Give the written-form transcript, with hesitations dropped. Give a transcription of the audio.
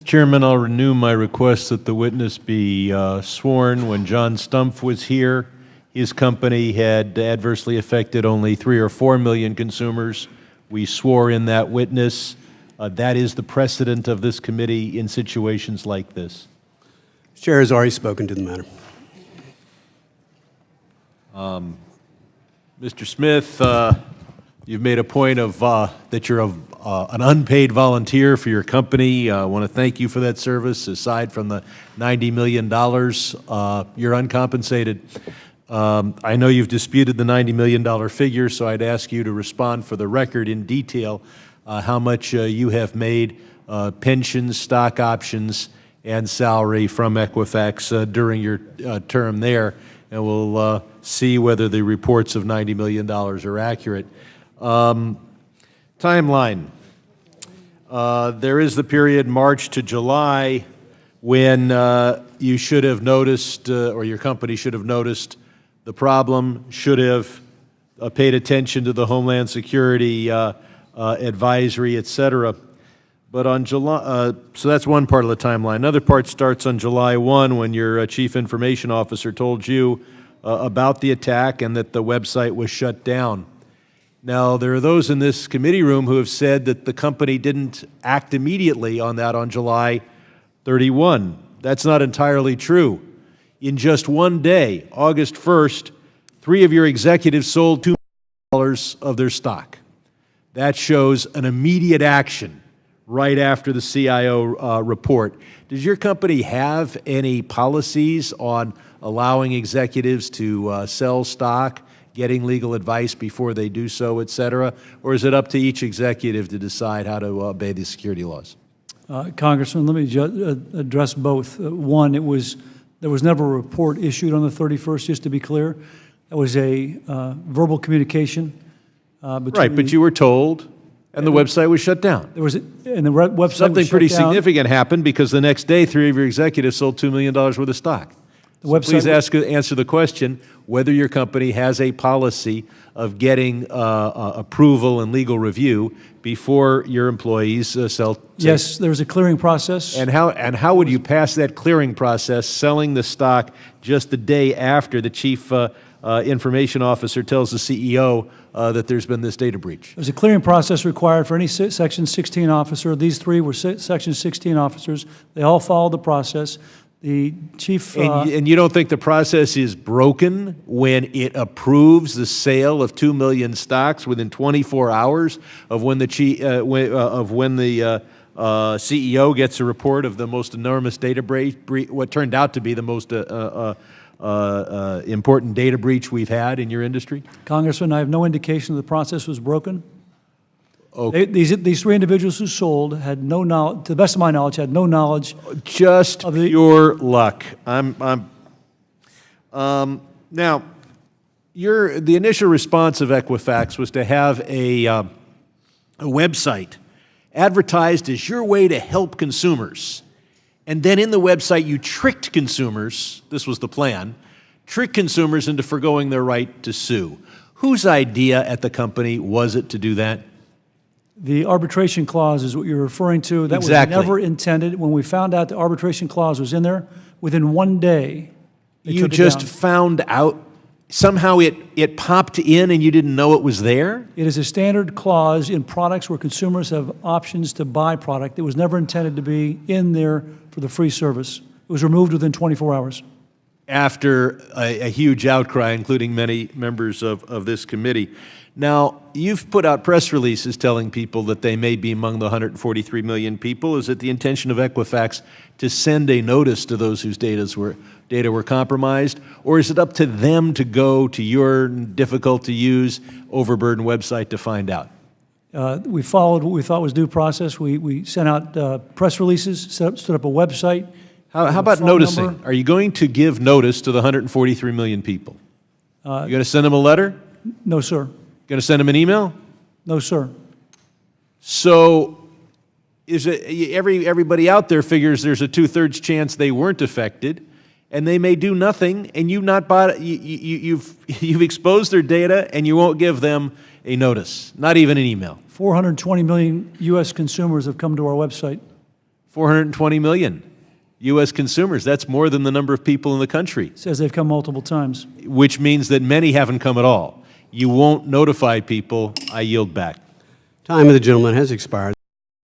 Chairman, I'll renew my request that the witness be sworn. When John Stumpf was here, his company had adversely affected only 3 or 4 million consumers. We swore in that witness. That is the precedent of this committee in situations like this. The Chair has already spoken to the matter. Mr. Smith, you've made a point of that you're an unpaid volunteer for your company. I want to thank you for that service. Aside from the $90 million, you're uncompensated. I know you've disputed the $90 million figure, so I'd ask you to respond for the record in detail how much you have made, pensions, stock options, and salary from Equifax during your term there, and we'll see whether the reports of $90 million are accurate. Timeline. There is the period March to July when you should have noticed, or your company should have noticed the problem, should have paid attention to the Homeland Security advisory, et cetera. But on July, so that's one part of the timeline. Another part starts on July 1 when your chief information officer told you about the attack and that the website was shut down. Now, there are those in this committee room who have said that the company didn't act immediately on that on July 31. That's not entirely true. In just one day, August 1st, 3 of your executives sold $2 million of their stock. That shows an immediate action right after the CIO report. Does your company have any policies on allowing executives to sell stock, getting legal advice before they do so, et cetera? Or is it up to each executive to decide how to obey the security laws? Congressman, let me address both. One, there was never a report issued on the 31st, just to be clear. That was a verbal communication. Right, but you were told, and the website was shut down. There was, and the website Something was pretty shut down. significant happened because the next day, 3 of your executives sold $2 million worth of stock. So please answer the question whether your company has a policy of getting approval and legal review before your employees sell. Yes, there's a clearing process. And how would you pass that clearing process, selling the stock just the day after the chief information officer tells the CEO that there's been this data breach? There's a clearing process required for any Section 16 officer. These 3 were Section 16 officers. They all followed the process. The chief... And you don't think the process is broken when it approves the sale of 2 million stocks within 24 hours of when the CEO gets a report of the most enormous data breach, what turned out to be the most important data breach we've had in your industry? Congressman, I have no indication the process was broken. Okay. These 3 individuals who sold had no knowledge, to the best of my knowledge, had no knowledge. Just of the pure luck. Now, the initial response of Equifax was to have a website advertised as your way to help consumers. And then in the website, you tricked consumers, this was the plan, tricked consumers into forgoing their right to sue. Whose idea at the company was it to do that? The arbitration clause is what you're referring to. That Exactly. was never intended. When we found out the arbitration clause was in there, within one day, they You took it just down. found out, somehow it popped in and you didn't know it was there? It is a standard clause in products where consumers have options to buy product. It was never intended to be in there for the free service. It was removed within 24 hours. After a huge outcry, including many members of this committee. Now, you've put out press releases telling people that they may be among the 143 million people. Is it the intention of Equifax to send a notice to those whose data were compromised? Or is it up to them to go to your difficult-to-use, overburdened website to find out? We followed what we thought was due process. We sent out press releases, stood up a website. How about noticing? Number. Are you going to give notice to the 143 million people? You going to send them a letter? No, sir. Going to send them an email? No, sir. So is it, everybody out there figures there's a 2/3 chance they weren't affected, and they may do nothing, and you've exposed their data, and you won't give them a notice, not even an email. 420 million U.S. consumers have come to our website. 420 million U.S. consumers. That's more than the number of people in the country, Says they've come multiple times. which means that many haven't come at all. You won't notify people. I yield back. Time of the gentleman has expired.